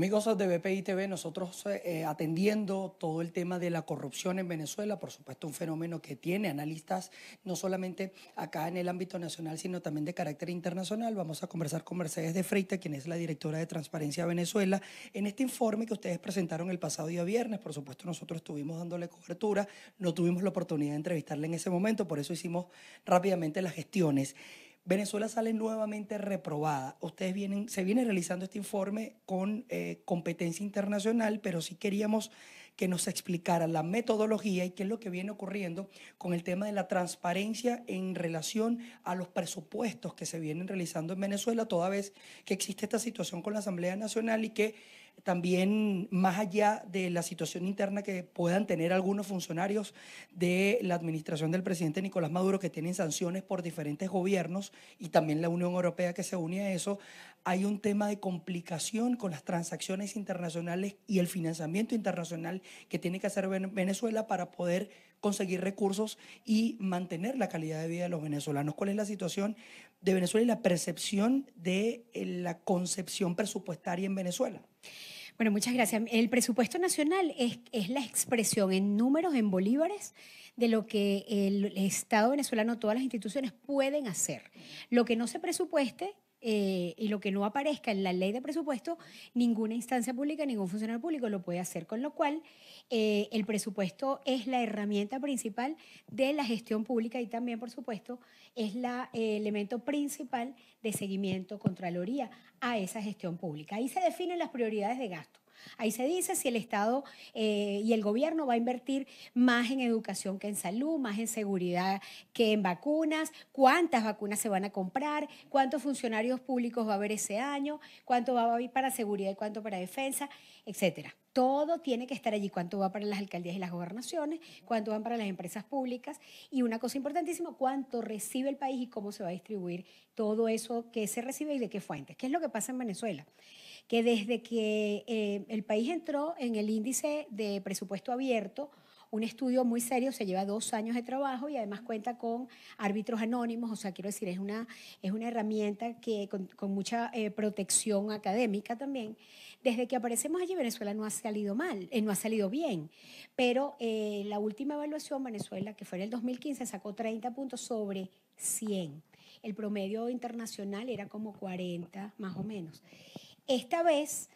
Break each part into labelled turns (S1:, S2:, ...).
S1: Amigos de BPI TV, nosotros atendiendo todo el tema de la corrupción en Venezuela, por supuesto un fenómeno que tiene analistas no solamente acá en el ámbito nacional, sino también de carácter internacional. Vamos a conversar con Mercedes de Freitas, quien es la directora de Transparencia Venezuela, en este informe que ustedes presentaron el pasado día viernes. Por supuesto nosotros estuvimos dándole cobertura, no tuvimos la oportunidad de entrevistarle en ese momento, por eso hicimos rápidamente las gestiones. Venezuela sale nuevamente reprobada. Se viene realizando este informe con competencia internacional, pero sí queríamos que nos explicara la metodología y qué es lo que viene ocurriendo con el tema de la transparencia en relación a los presupuestos que se vienen realizando en Venezuela, toda vez que existe esta situación con la Asamblea Nacional y que también, más allá de la situación interna que puedan tener algunos funcionarios de la administración del presidente Nicolás Maduro, que tienen sanciones por diferentes gobiernos, y también la Unión Europea que se une a eso, hay un tema de complicación con las transacciones internacionales y el financiamiento internacional que tiene que hacer Venezuela para poder conseguir recursos y mantener la calidad de vida de los venezolanos. ¿Cuál es la situación de Venezuela y la percepción de la concepción presupuestaria en Venezuela?
S2: Bueno, muchas gracias. El presupuesto nacional es la expresión en números, en bolívares, de lo que el Estado venezolano, todas las instituciones pueden hacer. Lo que no se presupueste y lo que no aparezca en la ley de presupuesto, ninguna instancia pública, ningún funcionario público lo puede hacer. Con lo cual, el presupuesto es la herramienta principal de la gestión pública y también, por supuesto, es el elemento principal de seguimiento, contraloría a esa gestión pública. Ahí se definen las prioridades de gasto. Ahí se dice si el Estado y el gobierno va a invertir más en educación que en salud, más en seguridad que en vacunas, cuántas vacunas se van a comprar, cuántos funcionarios públicos va a haber ese año, cuánto va a haber para seguridad y cuánto para defensa, etcétera. Todo tiene que estar allí, cuánto va para las alcaldías y las gobernaciones, cuánto van para las empresas públicas y una cosa importantísima, cuánto recibe el país y cómo se va a distribuir todo eso que se recibe y de qué fuentes. ¿Qué es lo que pasa en Venezuela? Que desde que el país entró en el índice de presupuesto abierto, un estudio muy serio, se lleva 2 años de trabajo y además cuenta con árbitros anónimos, o sea, quiero decir, es una herramienta que con mucha protección académica también. Desde que aparecemos allí, Venezuela no ha salido mal, no ha salido bien, pero la última evaluación, Venezuela, que fue en el 2015, sacó 30 puntos sobre 100. El promedio internacional era como 40, más o menos. Esta vez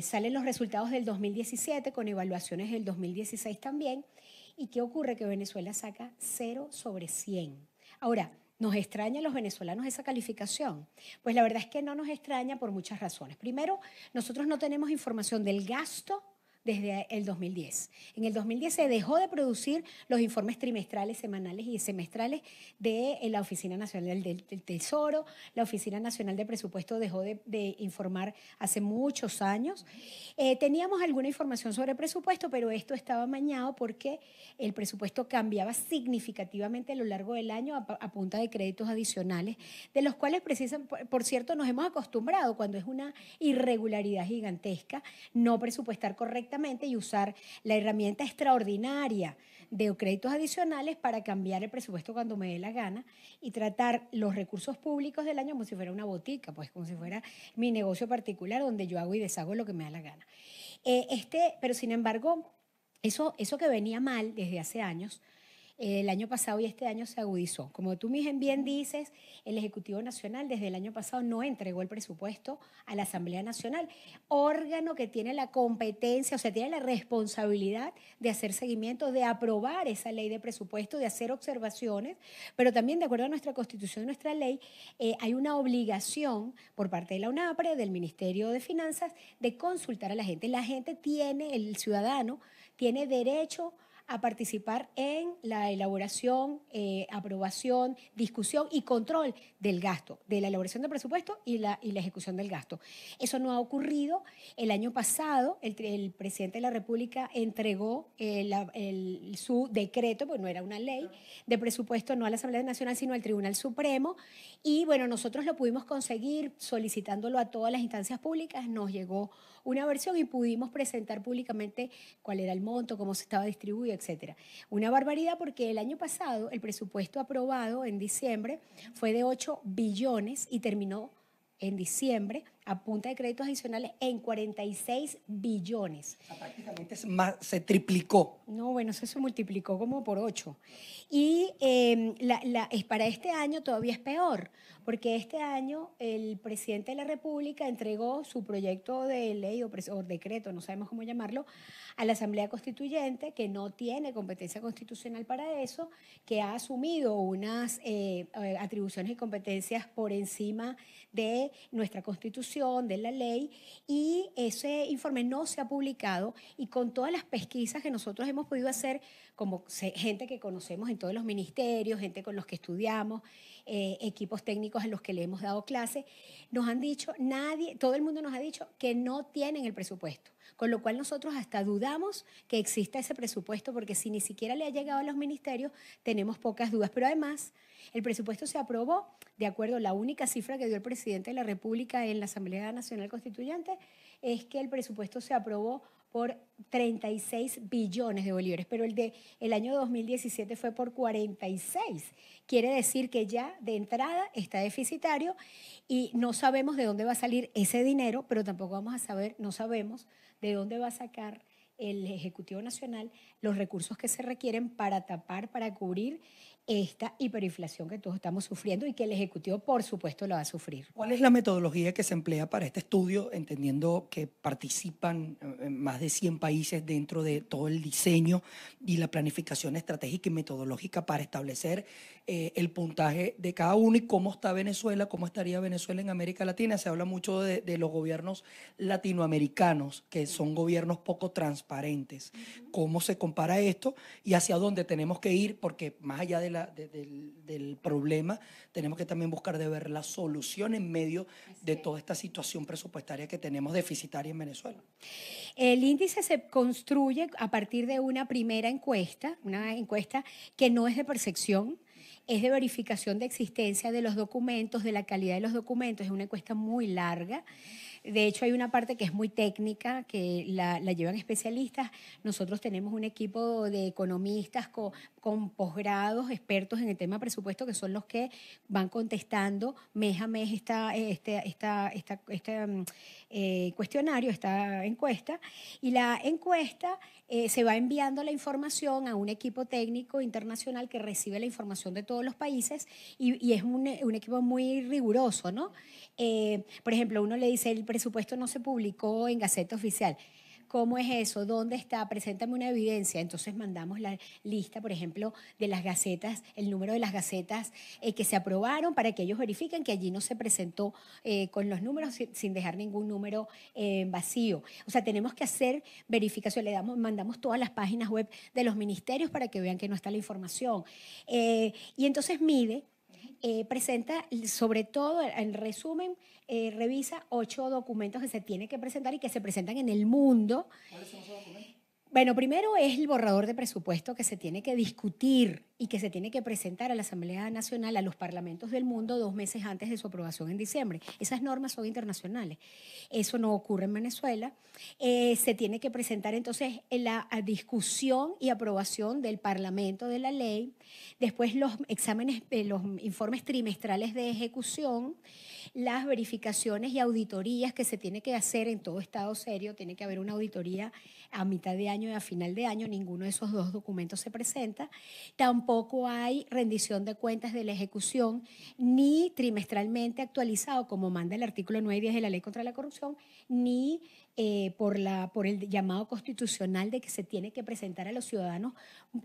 S2: salen los resultados del 2017 con evaluaciones del 2016 también. ¿Y qué ocurre? Que Venezuela saca 0 sobre 100. Ahora, ¿nos extraña a los venezolanos esa calificación? Pues la verdad es que no nos extraña por muchas razones. Primero, nosotros no tenemos información del gasto desde el 2010. En el 2010 se dejó de producir los informes trimestrales, semanales y semestrales de la Oficina Nacional del Tesoro. La Oficina Nacional de Presupuesto dejó de informar hace muchos años. Teníamos alguna información sobre presupuesto, pero esto estaba amañado porque el presupuesto cambiaba significativamente a lo largo del año a punta de créditos adicionales, de los cuales, por cierto, nos hemos acostumbrado cuando es una irregularidad gigantesca, no presupuestar correctamente y usar la herramienta extraordinaria de créditos adicionales para cambiar el presupuesto cuando me dé la gana y tratar los recursos públicos del año como si fuera una botica, pues como si fuera mi negocio particular donde yo hago y deshago lo que me da la gana. Pero sin embargo, eso que venía mal desde hace años, el año pasado y este año se agudizó. Como tú bien dices, el Ejecutivo Nacional desde el año pasado no entregó el presupuesto a la Asamblea Nacional, órgano que tiene la competencia, o sea, tiene la responsabilidad de hacer seguimiento, de aprobar esa ley de presupuesto, de hacer observaciones, pero también de acuerdo a nuestra Constitución y nuestra ley, hay una obligación por parte de la UNAPRE, del Ministerio de Finanzas, de consultar a la gente. La gente tiene, el ciudadano, tiene derecho a participar en la elaboración, aprobación, discusión y control del gasto, de la elaboración del presupuesto y la ejecución del gasto. Eso no ha ocurrido. El año pasado el presidente de la República entregó su decreto, porque no era una ley, de presupuesto no a la Asamblea Nacional, sino al Tribunal Supremo. Y bueno, nosotros lo pudimos conseguir solicitándolo a todas las instancias públicas, nos llegó una versión y pudimos presentar públicamente cuál era el monto, cómo se estaba distribuido, etcétera. Una barbaridad porque el año pasado el presupuesto aprobado en diciembre fue de 8 billones y terminó en diciembre a punta de créditos adicionales en 46 billones.
S1: O sea, prácticamente se triplicó.
S2: No, bueno, eso se multiplicó como por 8. Y para este año todavía es peor, porque este año el presidente de la República entregó su proyecto de ley o decreto, no sabemos cómo llamarlo, a la Asamblea Constituyente, que no tiene competencia constitucional para eso, que ha asumido unas atribuciones y competencias por encima de nuestra Constitución, de la ley, y ese informe no se ha publicado, y con todas las pesquisas que nosotros hemos podido hacer, como gente que conocemos en todos los ministerios, gente con los que estudiamos, equipos técnicos a los que le hemos dado clase, nos han dicho, todo el mundo nos ha dicho que no tienen el presupuesto, con lo cual nosotros hasta dudamos que exista ese presupuesto, porque si ni siquiera le ha llegado a los ministerios, tenemos pocas dudas. Pero además, el presupuesto se aprobó de acuerdo a la única cifra que dio el presidente de la República en la Asamblea Nacional Constituyente, es que el presupuesto se aprobó por 36 billones de bolívares, pero el año 2017 fue por 46. Quiere decir que ya de entrada está deficitario y no sabemos de dónde va a salir ese dinero, pero tampoco no sabemos de dónde va a sacar el Ejecutivo Nacional los recursos que se requieren para tapar, para cubrir esta hiperinflación que todos estamos sufriendo y que el Ejecutivo, por supuesto, la va a sufrir.
S1: ¿Cuál es la metodología que se emplea para este estudio, entendiendo que participan más de 100 países dentro de todo el diseño y la planificación estratégica y metodológica para establecer el puntaje de cada uno y cómo está Venezuela, cómo estaría Venezuela en América Latina? Se habla mucho de los gobiernos latinoamericanos, que son gobiernos poco transparentes. ¿Cómo se compara esto y hacia dónde tenemos que ir? Porque más allá del problema, tenemos que también buscar de ver la solución en medio de toda esta situación presupuestaria que tenemos deficitaria en Venezuela.
S2: El índice se construye a partir de una primera encuesta, una encuesta que no es de percepción, es de verificación de existencia de los documentos, de la calidad de los documentos. Es una encuesta muy larga. De hecho, hay una parte que es muy técnica, que la llevan especialistas. Nosotros tenemos un equipo de economistas con posgrados, expertos en el tema presupuesto, que son los que van contestando mes a mes cuestionario, esta encuesta. Y la encuesta se va enviando la información a un equipo técnico internacional que recibe la información de todos los países y es un equipo muy riguroso, ¿no? Por ejemplo, uno le dice, el presupuesto no se publicó en Gaceta Oficial. ¿Cómo es eso? ¿Dónde está? Preséntame una evidencia. Entonces mandamos la lista, por ejemplo, de las gacetas, el número de las gacetas que se aprobaron para que ellos verifiquen que allí no se presentó con los números sin dejar ningún número vacío. O sea, tenemos que hacer verificación. Mandamos todas las páginas web de los ministerios para que vean que no está la información. Y entonces presenta, sobre todo, en resumen, revisa 8 documentos que se tienen que presentar y que se presentan en el mundo.
S1: ¿Cuáles son esos documentos?
S2: Bueno, primero es el borrador de presupuesto que se tiene que discutir y que se tiene que presentar a la Asamblea Nacional, a los parlamentos del mundo 2 meses antes de su aprobación en diciembre. Esas normas son internacionales. Eso no ocurre en Venezuela. Se tiene que presentar entonces la discusión y aprobación del Parlamento de la ley. Después los exámenes, los informes trimestrales de ejecución, las verificaciones y auditorías que se tiene que hacer en todo Estado serio. Tiene que haber una auditoría a mitad de año y a final de año. Ninguno de esos 2 documentos se presenta. Tampoco hay rendición de cuentas de la ejecución, ni trimestralmente actualizado, como manda el artículo 9 y 10 de la Ley contra la Corrupción, ni por el llamado constitucional de que se tiene que presentar a los ciudadanos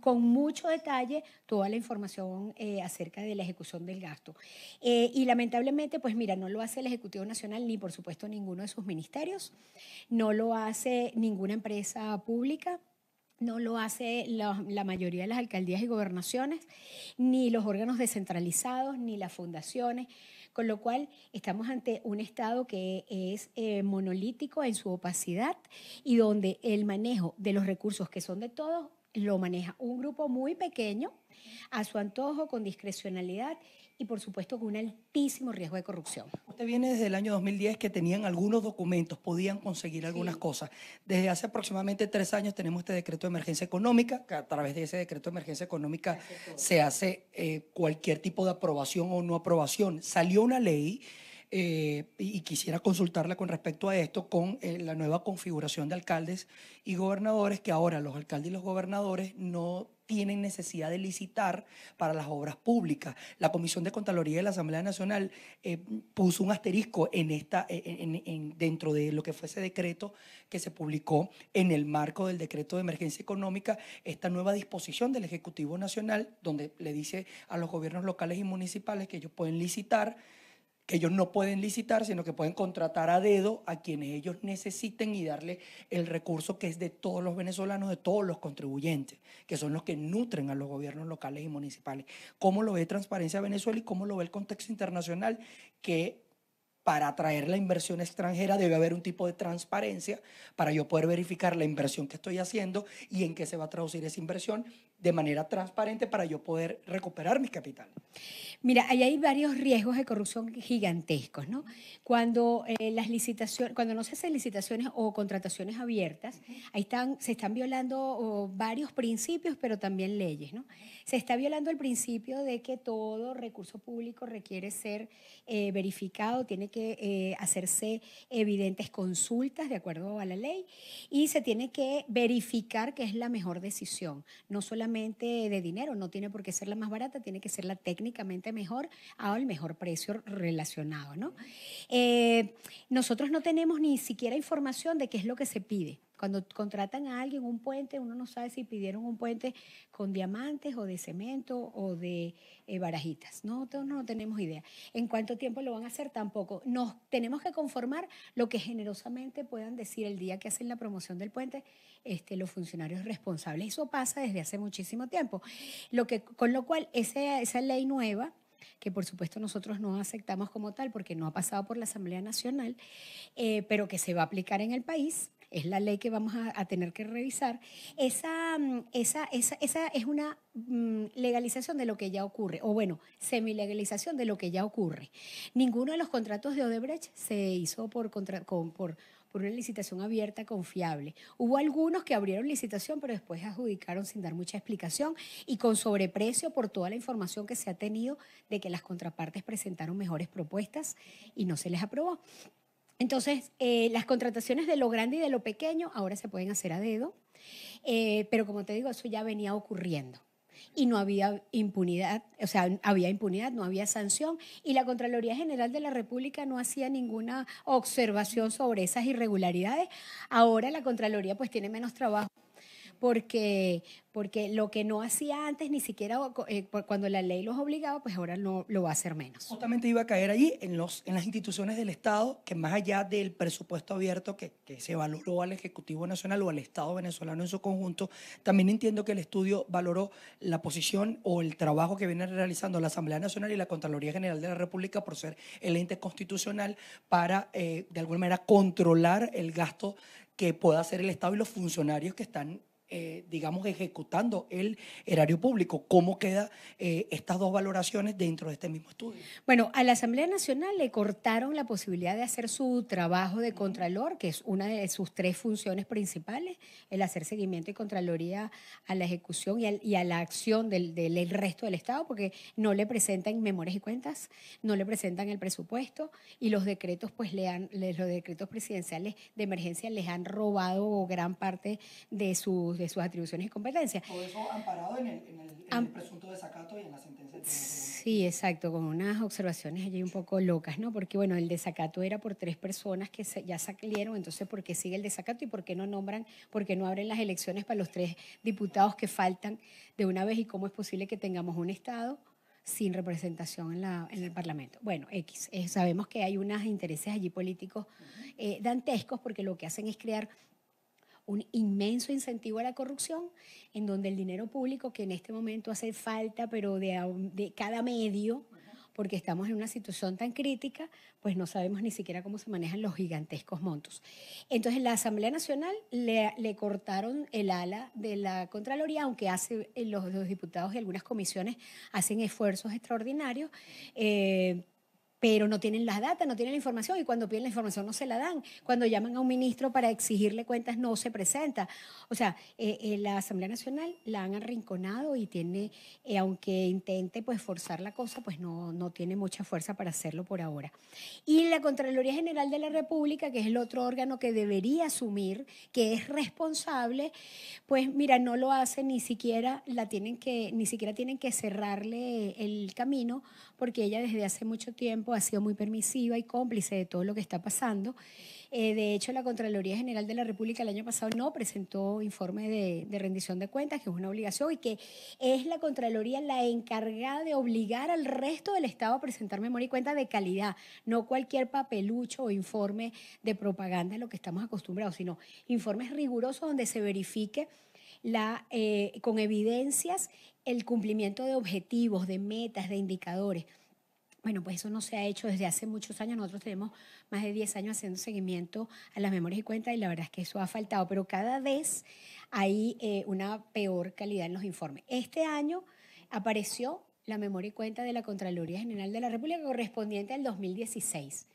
S2: con mucho detalle toda la información acerca de la ejecución del gasto. Y lamentablemente, pues mira, no lo hace el Ejecutivo Nacional, ni por supuesto ninguno de sus ministerios, no lo hace ninguna empresa pública, no lo hace la mayoría de las alcaldías y gobernaciones, ni los órganos descentralizados, ni las fundaciones, con lo cual estamos ante un Estado que es monolítico en su opacidad y donde el manejo de los recursos que son de todos lo maneja un grupo muy pequeño, a su antojo, con discrecionalidad y por supuesto con un altísimo riesgo de corrupción.
S1: Usted viene desde el año 2010 que tenían algunos documentos, podían conseguir algunas cosas. Desde hace aproximadamente 3 años tenemos este decreto de emergencia económica, que a través de ese decreto de emergencia económica se hace cualquier tipo de aprobación o no aprobación. Salió una ley y quisiera consultarla con respecto a esto, con la nueva configuración de alcaldes y gobernadores, que ahora los alcaldes y los gobernadores no tienen necesidad de licitar para las obras públicas. La Comisión de Contraloría de la Asamblea Nacional puso un asterisco dentro de lo que fue ese decreto que se publicó en el marco del decreto de emergencia económica, esta nueva disposición del Ejecutivo Nacional, donde le dice a los gobiernos locales y municipales que ellos pueden licitar, que ellos no pueden licitar, sino que pueden contratar a dedo a quienes ellos necesiten y darle el recurso que es de todos los venezolanos, de todos los contribuyentes, que son los que nutren a los gobiernos locales y municipales. ¿Cómo lo ve Transparencia Venezuela y cómo lo ve el contexto internacional? Que para atraer la inversión extranjera debe haber un tipo de transparencia para yo poder verificar la inversión que estoy haciendo y en qué se va a traducir esa inversión de manera transparente para yo poder recuperar mi capital.
S2: Mira, ahí hay varios riesgos de corrupción gigantescos, ¿no? Cuando cuando no se hacen licitaciones o contrataciones abiertas, se están violando varios principios, pero también leyes, ¿no? Se está violando el principio de que todo recurso público requiere ser verificado, tiene que hacerse evidentes consultas de acuerdo a la ley y se tiene que verificar que es la mejor decisión, no solamente de dinero, no tiene por qué ser la más barata, tiene que ser la técnicamente mejor al mejor precio relacionado, ¿no? Nosotros no tenemos ni siquiera información de qué es lo que se pide. Cuando contratan a alguien un puente, uno no sabe si pidieron un puente con diamantes o de cemento o de barajitas. No tenemos idea. ¿En cuánto tiempo lo van a hacer? Tampoco. Nos tenemos que conformar lo que generosamente puedan decir el día que hacen la promoción del puente los funcionarios responsables. Eso pasa desde hace muchísimo tiempo. Con lo cual, esa ley nueva, que por supuesto nosotros no aceptamos como tal porque no ha pasado por la Asamblea Nacional, pero que se va a aplicar en el país, es la ley que vamos a tener que revisar. Esa es una legalización de lo que ya ocurre, o bueno, semilegalización de lo que ya ocurre. Ninguno de los contratos de Odebrecht se hizo por una licitación abierta confiable. Hubo algunos que abrieron licitación, pero después adjudicaron sin dar mucha explicación y con sobreprecio por toda la información que se ha tenido de que las contrapartes presentaron mejores propuestas y no se les aprobó. Entonces, las contrataciones de lo grande y de lo pequeño ahora se pueden hacer a dedo, pero como te digo, eso ya venía ocurriendo. Y no había impunidad, o sea, había impunidad, no había sanción, y la Contraloría General de la República no hacía ninguna observación sobre esas irregularidades. Ahora la Contraloría pues tiene menos trabajo porque lo que no hacía antes, ni siquiera cuando la ley los obligaba, pues ahora no lo va a hacer menos.
S1: Justamente iba a caer allí en las instituciones del Estado, que más allá del presupuesto abierto que se valoró al Ejecutivo Nacional o al Estado venezolano en su conjunto, también entiendo que el estudio valoró la posición o el trabajo que viene realizando la Asamblea Nacional y la Contraloría General de la República por ser el ente constitucional para, de alguna manera, controlar el gasto que pueda hacer el Estado y los funcionarios que están digamos, ejecutando el erario público. ¿Cómo quedan estas dos valoraciones dentro de este mismo estudio?
S2: Bueno, a la Asamblea Nacional le cortaron la posibilidad de hacer su trabajo de contralor, que es una de sus 3 funciones principales, el hacer seguimiento y contraloría a la ejecución y a la acción del resto del Estado, porque no le presentan memorias y cuentas, no le presentan el presupuesto y los decretos, pues los decretos presidenciales de emergencia les han robado gran parte de sus atribuciones y competencias.
S1: Todo eso amparado en el presunto desacato y en la sentencia.
S2: Sí, exacto, con unas observaciones allí un poco locas, ¿no? Porque, bueno, el desacato era por 3 personas que ya salieron, entonces, ¿por qué sigue el desacato y por qué no nombran, por qué no abren las elecciones para los 3 diputados que faltan de una vez y cómo es posible que tengamos un Estado sin representación en el Parlamento? Bueno, sabemos que hay unos intereses allí políticos dantescos porque lo que hacen es crear un inmenso incentivo a la corrupción, en donde el dinero público, que en este momento hace falta, pero de cada medio, porque estamos en una situación tan crítica, pues no sabemos ni siquiera cómo se manejan los gigantescos montos. Entonces, la Asamblea Nacional le cortaron el ala de la Contraloría, aunque los diputados y algunas comisiones hacen esfuerzos extraordinarios. pero no tienen las datas, no tienen la información, y cuando piden la información no se la dan. Cuando llaman a un ministro para exigirle cuentas no se presenta. O sea, la Asamblea Nacional la han arrinconado y tiene, aunque intente pues forzar la cosa, pues no tiene mucha fuerza para hacerlo por ahora. Y la Contraloría General de la República, que es el otro órgano que debería asumir, que es responsable, pues mira, no lo hace, ni siquiera tienen que cerrarle el camino, porque ella desde hace mucho tiempo ha sido muy permisiva y cómplice de todo lo que está pasando. De hecho, la Contraloría General de la República el año pasado no presentó informe de rendición de cuentas, que es una obligación, y que es la Contraloría la encargada de obligar al resto del Estado a presentar memoria y cuenta de calidad, no cualquier papelucho o informe de propaganda a lo que estamos acostumbrados, sino informes rigurosos donde se verifique con evidencias el cumplimiento de objetivos, de metas, de indicadores. Bueno, pues eso no se ha hecho desde hace muchos años. Nosotros tenemos más de 10 años haciendo seguimiento a las memorias y cuentas, y la verdad es que eso ha faltado, pero cada vez hay una peor calidad en los informes. Este año apareció la memoria y cuenta de la Contraloría General de la República correspondiente al 2016.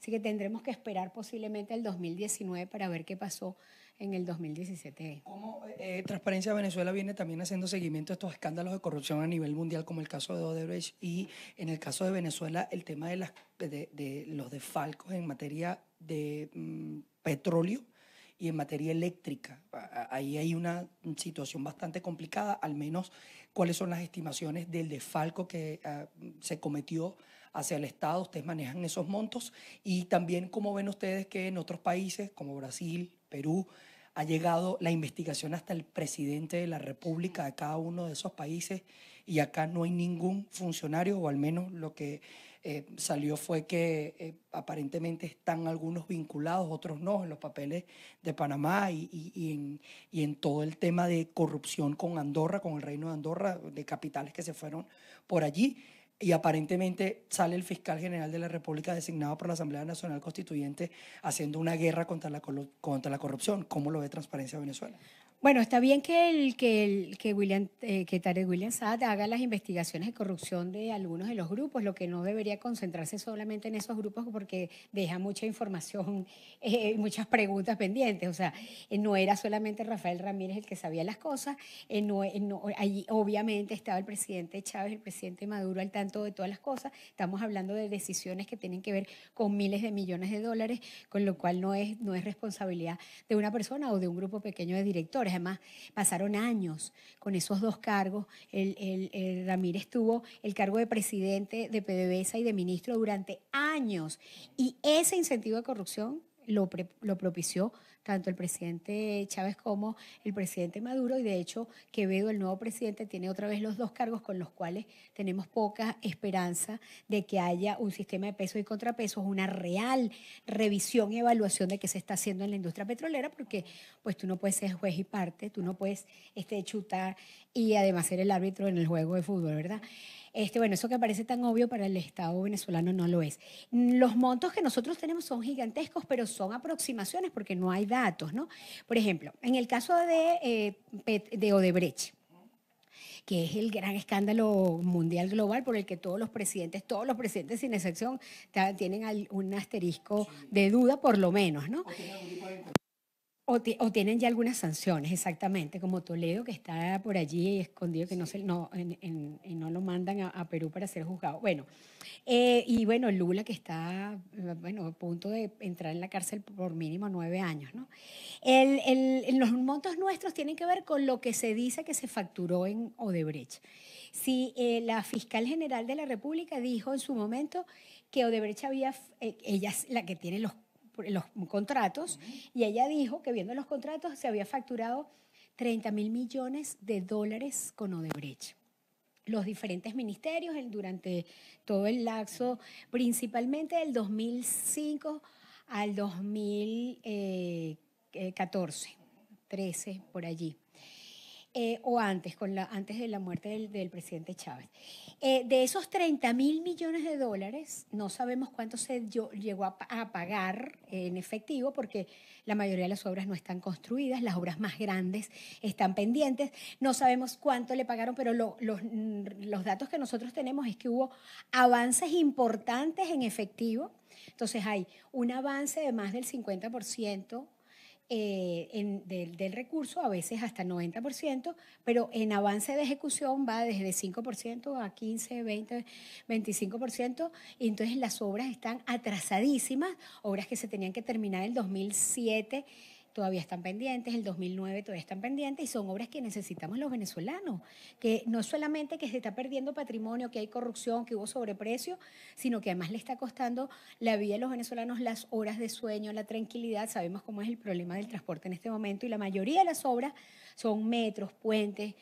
S2: Así que tendremos que esperar posiblemente al 2019 para ver qué pasó en el 2017.
S1: ¿Cómo Transparencia Venezuela viene también haciendo seguimiento a estos escándalos de corrupción a nivel mundial, como el caso de Odebrecht, y en el caso de Venezuela el tema de los desfalcos en materia de petróleo y en materia eléctrica? Ahí hay una situación bastante complicada, al menos cuáles son las estimaciones del desfalco que se cometió hacia el Estado. Ustedes manejan esos montos, y también cómo ven ustedes que en otros países como Brasil, Perú, ha llegado la investigación hasta el presidente de la República de cada uno de esos países, y acá no hay ningún funcionario, o al menos lo que salió fue que aparentemente están algunos vinculados, otros no, en los papeles de Panamá y en todo el tema de corrupción con Andorra, con el Reino de Andorra, de capitales que se fueron por allí. Y aparentemente sale el fiscal general de la República designado por la Asamblea Nacional Constituyente haciendo una guerra contra la corrupción. ¿Cómo lo ve Transparencia Venezuela?
S2: Bueno, está bien que Tarek William Saad haga las investigaciones de corrupción de algunos de los grupos, lo que no debería concentrarse solamente en esos grupos, porque deja mucha información y muchas preguntas pendientes. O sea, no era solamente Rafael Ramírez el que sabía las cosas, allí obviamente estaba el presidente Chávez, el presidente Maduro al tanto de todas las cosas. Estamos hablando de decisiones que tienen que ver con miles de millones de dólares, con lo cual no es responsabilidad de una persona o de un grupo pequeño de directores. Además, pasaron años con esos dos cargos. El Ramírez tuvo el cargo de presidente de PDVSA y de ministro durante años. Y ese incentivo de corrupción lo propició tanto el presidente Chávez como el presidente Maduro, y de hecho Quevedo, el nuevo presidente, tiene otra vez los dos cargos, con los cuales tenemos poca esperanza de que haya un sistema de pesos y contrapesos, una real revisión y evaluación de qué se está haciendo en la industria petrolera, porque pues tú no puedes ser juez y parte, tú no puedes chutar y además ser el árbitro en el juego de fútbol, ¿verdad? Bueno, eso que parece tan obvio para el Estado venezolano no lo es. Los montos que nosotros tenemos son gigantescos, pero son aproximaciones porque no hay datos, ¿no? Por ejemplo, en el caso de Odebrecht, que es el gran escándalo mundial global por el que todos los presidentes sin excepción, tienen un asterisco de duda por lo menos, ¿no? O tienen ya algunas sanciones, exactamente, como Toledo, que está por allí escondido, que no lo mandan a Perú para ser juzgado. Bueno, y bueno, Lula, que está a punto de entrar en la cárcel por mínimo 9 años, ¿no? Los montos nuestros tienen que ver con lo que se dice que se facturó en Odebrecht. Si la fiscal general de la República dijo en su momento que Odebrecht ella es la que tiene los contratos, y ella dijo que viendo los contratos se había facturado 30.000 millones de dólares con Odebrecht. Los diferentes ministerios durante todo el lapso, principalmente del 2005 al 2014, 13, por allí. o antes, antes de la muerte del presidente Chávez. De esos 30.000 millones de dólares, no sabemos cuánto se llegó a pagar en efectivo, porque la mayoría de las obras no están construidas, las obras más grandes están pendientes, no sabemos cuánto le pagaron, pero los datos que nosotros tenemos es que hubo avances importantes en efectivo. Entonces hay un avance de más del 50% del recurso, a veces hasta 90%, pero en avance de ejecución va desde 5% a 15, 20, 25%, y entonces las obras están atrasadísimas, obras que se tenían que terminar en el 2007, todavía están pendientes, el 2009 todavía están pendientes, y son obras que necesitamos los venezolanos, que no solamente que se está perdiendo patrimonio, que hay corrupción, que hubo sobreprecio, sino que además le está costando la vida a los venezolanos, las horas de sueño, la tranquilidad. Sabemos cómo es el problema del transporte en este momento, y la mayoría de las obras son metros, puentes,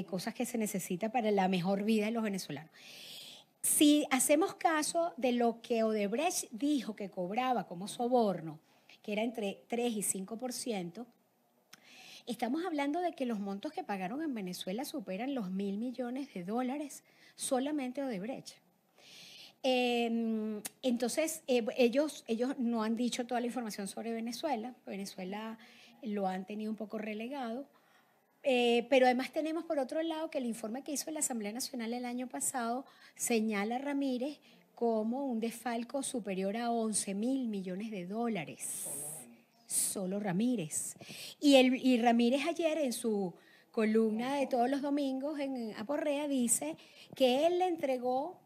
S2: cosas que se necesitan para la mejor vida de los venezolanos. Si hacemos caso de lo que Odebrecht dijo que cobraba como soborno, que era entre 3 y 5%, estamos hablando de que los montos que pagaron en Venezuela superan los 1.000 millones de dólares solamente Odebrecht. Entonces, ellos no han dicho toda la información sobre Venezuela. Venezuela lo han tenido un poco relegado. Pero además tenemos por otro lado que el informe que hizo la Asamblea Nacional el año pasado señala a Ramírez como un desfalco superior a 11.000 millones de dólares. Solo Ramírez. Y Ramírez ayer en su columna de todos los domingos en Aporrea dice que él le entregó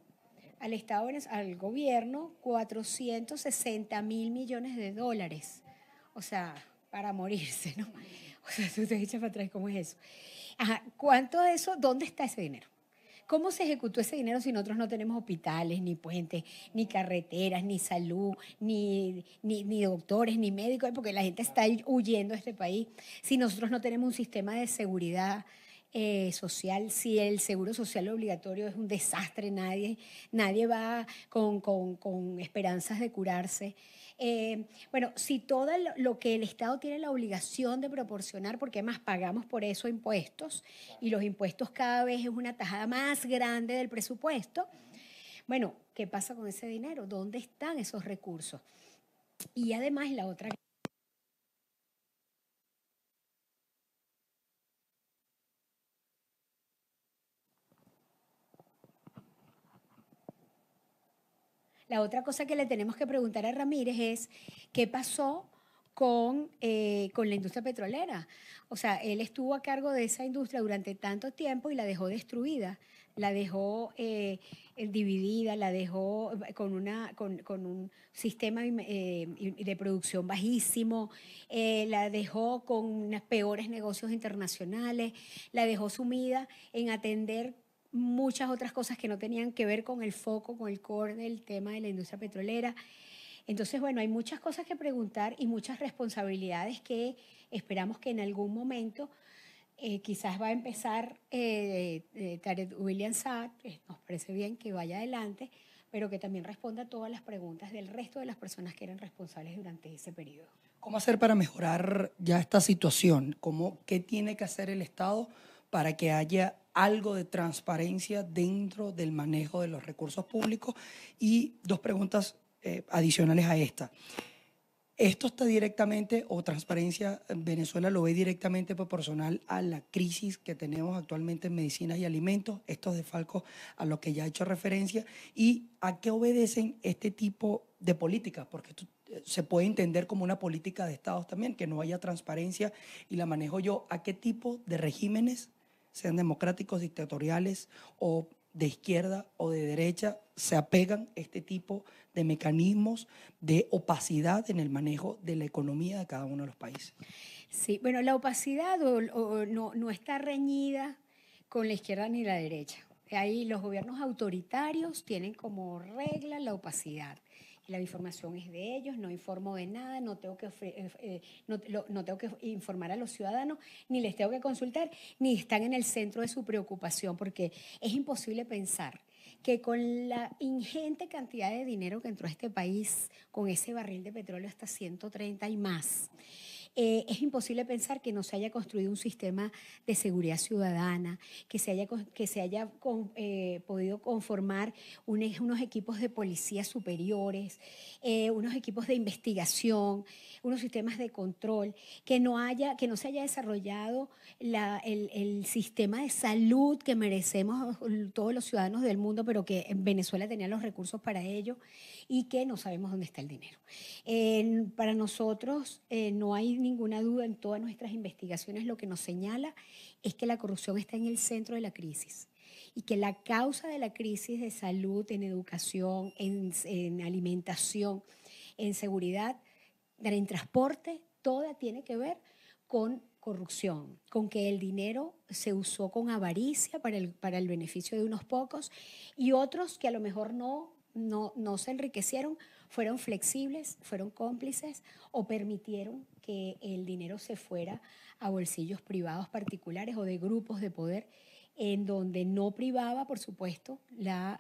S2: al Estado, al gobierno, 460.000 millones de dólares. O sea, para morirse, ¿no? O sea, tú te echas para atrás, ¿cómo es eso? Ajá, ¿cuánto de eso? ¿Dónde está ese dinero? ¿Cómo se ejecutó ese dinero si nosotros no tenemos hospitales, ni puentes, ni carreteras, ni salud, ni doctores, ni médicos? Porque la gente está huyendo de este país. Si nosotros no tenemos un sistema de seguridad social, si el seguro social obligatorio es un desastre, nadie va con esperanzas de curarse. Bueno, si todo lo que el Estado tiene la obligación de proporcionar, porque además pagamos por eso impuestos, y los impuestos cada vez es una tajada más grande del presupuesto, bueno, ¿qué pasa con ese dinero? ¿Dónde están esos recursos? Y además la otra... La otra cosa que le tenemos que preguntar a Ramírez es qué pasó con la industria petrolera. O sea, él estuvo a cargo de esa industria durante tanto tiempo y la dejó destruida, la dejó dividida, la dejó con un sistema de producción bajísimo, la dejó con unos peores negocios internacionales, la dejó sumida en atender muchas otras cosas que no tenían que ver con el foco, con el core del tema de la industria petrolera. Entonces, bueno, hay muchas cosas que preguntar y muchas responsabilidades que esperamos que en algún momento quizás va a empezar Tarek William Saad, nos parece bien que vaya adelante, pero que también responda a todas las preguntas del resto de las personas que eran responsables durante ese periodo.
S1: ¿Cómo hacer para mejorar ya esta situación? ¿Qué tiene que hacer el Estado para que haya algo de transparencia dentro del manejo de los recursos públicos? Y dos preguntas adicionales a esta. ¿Esto está directamente, o transparencia en Venezuela lo ve directamente proporcional a la crisis que tenemos actualmente en medicinas y alimentos, estos desfalcos a los que ya he hecho referencia, y a qué obedecen este tipo de políticas? Porque esto se puede entender como una política de estados también, que no haya transparencia, y la manejo yo. ¿A qué tipo de regímenes, sean democráticos, dictatoriales o de izquierda o de derecha, se apegan este tipo de mecanismos de opacidad en el manejo de la economía de cada uno de los países?
S2: Sí, bueno, la opacidad no está reñida con la izquierda ni la derecha. Ahí los gobiernos autoritarios tienen como regla la opacidad. La información es de ellos, no informo de nada, no tengo que informar a los ciudadanos, ni les tengo que consultar, ni están en el centro de su preocupación, porque es imposible pensar que con la ingente cantidad de dinero que entró a este país, con ese barril de petróleo hasta 130 y más, Es imposible pensar que no se haya construido un sistema de seguridad ciudadana, que se haya podido conformar unos equipos de policía superiores, unos equipos de investigación, unos sistemas de control, que no se haya desarrollado el sistema de salud que merecemos todos los ciudadanos del mundo, pero que en Venezuela tenía los recursos para ello y que no sabemos dónde está el dinero. Para nosotros no hay ninguna duda, en todas nuestras investigaciones lo que nos señala es que la corrupción está en el centro de la crisis y que la causa de la crisis de salud, en educación, en alimentación, en seguridad, en transporte, toda tiene que ver con corrupción, con que el dinero se usó con avaricia para el beneficio de unos pocos y otros que a lo mejor no se enriquecieron, fueron flexibles, fueron cómplices o permitieron que el dinero se fuera a bolsillos privados particulares o de grupos de poder en donde no privaba, por supuesto, la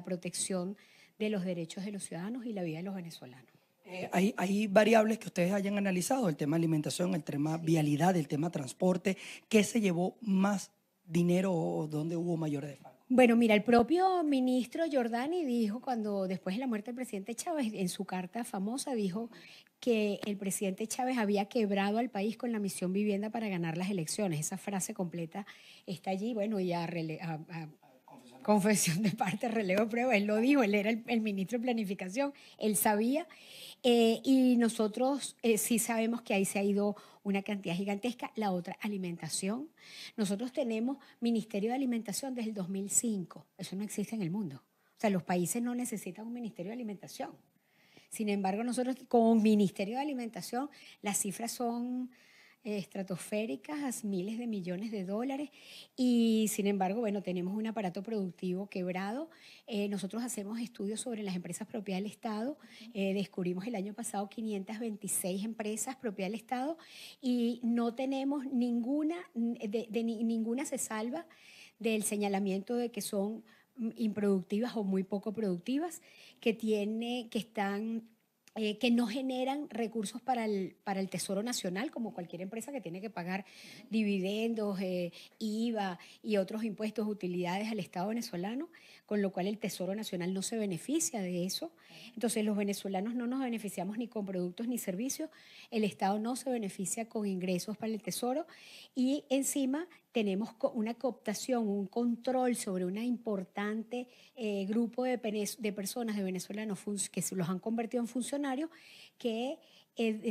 S2: protección de los derechos de los ciudadanos y la vida de los venezolanos.
S1: Hay variables que ustedes hayan analizado, el tema alimentación, el tema vialidad, el tema transporte. ¿Qué se llevó más dinero o dónde hubo mayores desfalcos?
S2: Bueno, mira, el propio ministro Giordani dijo después de la muerte del presidente Chávez, en su carta famosa, dijo que el presidente Chávez había quebrado al país con la misión vivienda para ganar las elecciones. Esa frase completa está allí, bueno, ya confesión de parte, relevo de prueba, él lo dijo, él era el ministro de Planificación, él sabía, y nosotros sí sabemos que ahí se ha ido una cantidad gigantesca. La otra, alimentación. Nosotros tenemos Ministerio de Alimentación desde el 2005, eso no existe en el mundo. O sea, los países no necesitan un Ministerio de Alimentación. Sin embargo, nosotros con Ministerio de Alimentación las cifras son estratosféricas, miles de millones de dólares y sin embargo, bueno, tenemos un aparato productivo quebrado. Nosotros hacemos estudios sobre las empresas propiedad del Estado. Descubrimos el año pasado 526 empresas propiedad del Estado y no tenemos ninguna se salva del señalamiento de que son improductivas o muy poco productivas, que no generan recursos para el Tesoro Nacional, como cualquier empresa que tiene que pagar dividendos, IVA y otros impuestos, utilidades al Estado venezolano, con lo cual el Tesoro Nacional no se beneficia de eso. Entonces los venezolanos no nos beneficiamos ni con productos ni servicios, el Estado no se beneficia con ingresos para el Tesoro y encima tenemos una cooptación, un control sobre un importante grupo de personas, de venezolanos que se los han convertido en funcionarios, que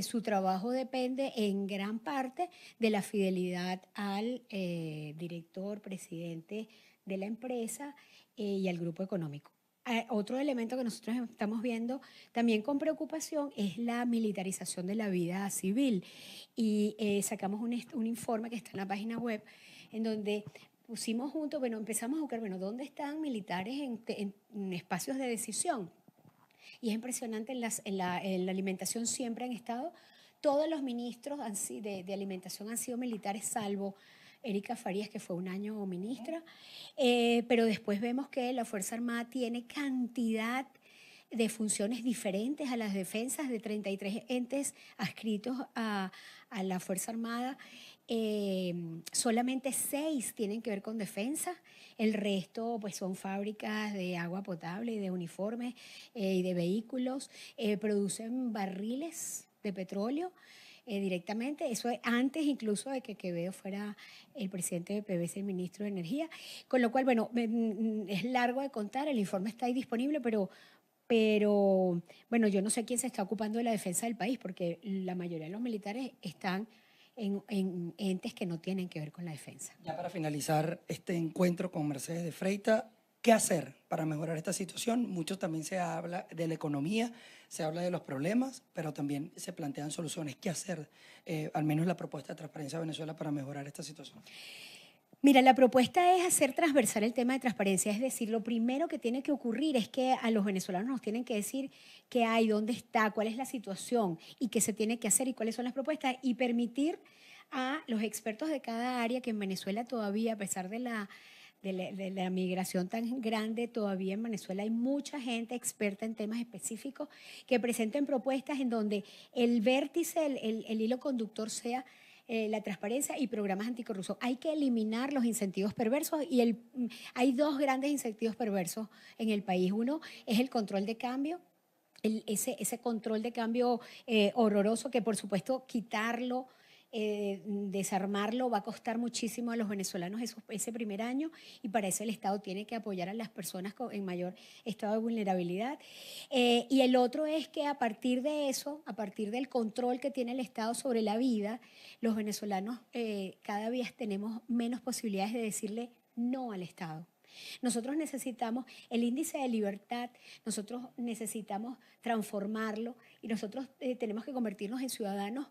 S2: su trabajo depende en gran parte de la fidelidad al director, presidente de la empresa y al grupo económico. Otro elemento que nosotros estamos viendo también con preocupación es la militarización de la vida civil. Y sacamos un informe que está en la página web en donde pusimos juntos, bueno, empezamos a buscar, bueno, ¿dónde están militares en espacios de decisión? Y es impresionante, en la alimentación siempre han estado, todos los ministros de alimentación han sido militares, salvo Erika Farías, que fue un año ministra, pero después vemos que la Fuerza Armada tiene cantidad de funciones diferentes a las defensas, de 33 entes adscritos a la Fuerza Armada. Solamente 6 tienen que ver con defensa, el resto pues son fábricas de agua potable y de uniformes y de vehículos, producen barriles de petróleo directamente, eso es antes incluso de que Quevedo fuera el presidente de PDVSA, el ministro de Energía, con lo cual, bueno, es largo de contar, el informe está ahí disponible, pero bueno, yo no sé quién se está ocupando de la defensa del país, porque la mayoría de los militares están en entes que no tienen que ver con la defensa.
S1: Ya para finalizar este encuentro con Mercedes de Freitas, ¿qué hacer para mejorar esta situación? Mucho también se habla de la economía, se habla de los problemas, pero también se plantean soluciones. ¿Qué hacer? Al menos la propuesta de Transparencia Venezuela para mejorar esta situación.
S2: Mira, la propuesta es hacer transversal el tema de transparencia, es decir, lo primero que tiene que ocurrir es que a los venezolanos nos tienen que decir qué hay, dónde está, cuál es la situación y qué se tiene que hacer y cuáles son las propuestas y permitir a los expertos de cada área, que en Venezuela todavía, a pesar de de la migración tan grande todavía en Venezuela, hay mucha gente experta en temas específicos que presenten propuestas en donde el vértice, el hilo conductor sea la transparencia y programas anticorrupción. Hay que eliminar los incentivos perversos y hay dos grandes incentivos perversos en el país. Uno es el control de cambio, ese control de cambio horroroso que por supuesto quitarlo, desarmarlo va a costar muchísimo a los venezolanos ese primer año y para eso el Estado tiene que apoyar a las personas en mayor estado de vulnerabilidad. Y el otro es que a partir de eso, a partir del control que tiene el Estado sobre la vida, los venezolanos cada vez tenemos menos posibilidades de decirle no al Estado. Nosotros necesitamos el índice de libertad, nosotros necesitamos transformarlo y nosotros tenemos que convertirnos en ciudadanos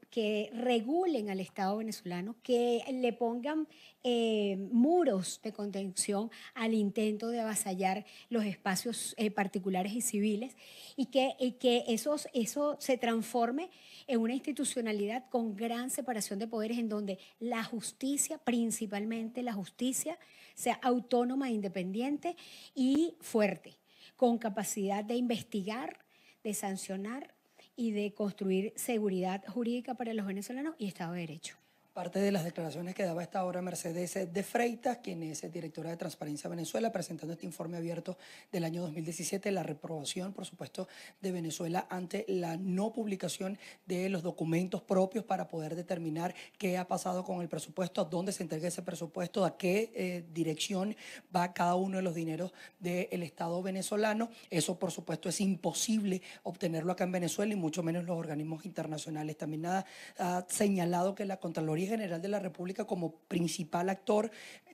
S2: que regulen al Estado venezolano, que le pongan muros de contención al intento de avasallar los espacios particulares y civiles y que eso se transforme en una institucionalidad con gran separación de poderes en donde la justicia, principalmente la justicia, sea autónoma, independiente y fuerte, con capacidad de investigar, de sancionar y de construir seguridad jurídica para los venezolanos y Estado de Derecho.
S1: Parte de las declaraciones que daba esta hora Mercedes de Freitas, quien es directora de Transparencia Venezuela, presentando este informe abierto del año 2017, la reprobación, por supuesto, de Venezuela ante la no publicación de los documentos propios para poder determinar qué ha pasado con el presupuesto, a dónde se entrega ese presupuesto, a qué dirección va cada uno de los dineros del Estado venezolano. Eso, por supuesto, es imposible obtenerlo acá en Venezuela y mucho menos los organismos internacionales. También ha señalado que la Contraloría General de la República como principal actor,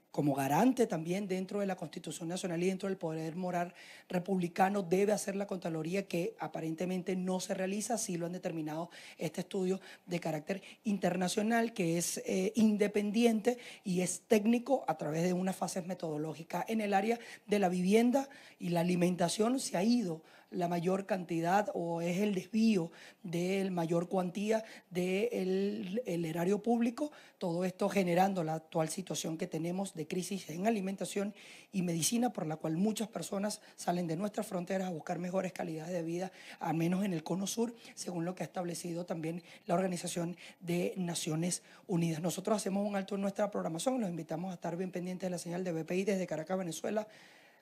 S1: como garante también dentro de la Constitución Nacional y dentro del poder moral republicano, debe hacer la Contraloría, que aparentemente no se realiza. Así lo han determinado este estudio de carácter internacional, que es independiente y es técnico a través de unas fases metodológicas. En el área de la vivienda y la alimentación se ha ido la mayor cantidad o es el desvío de mayor cuantía del erario público, todo esto generando la actual situación que tenemos de crisis en alimentación y medicina, por la cual muchas personas salen de nuestras fronteras a buscar mejores calidades de vida, al menos en el Cono Sur, según lo que ha establecido también la Organización de Naciones Unidas. Nosotros hacemos un alto en nuestra programación, los invitamos a estar bien pendientes de la señal de BPI desde Caracas, Venezuela.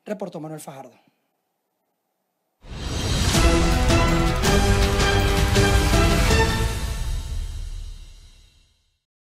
S1: Reportó Manuel Fajardo.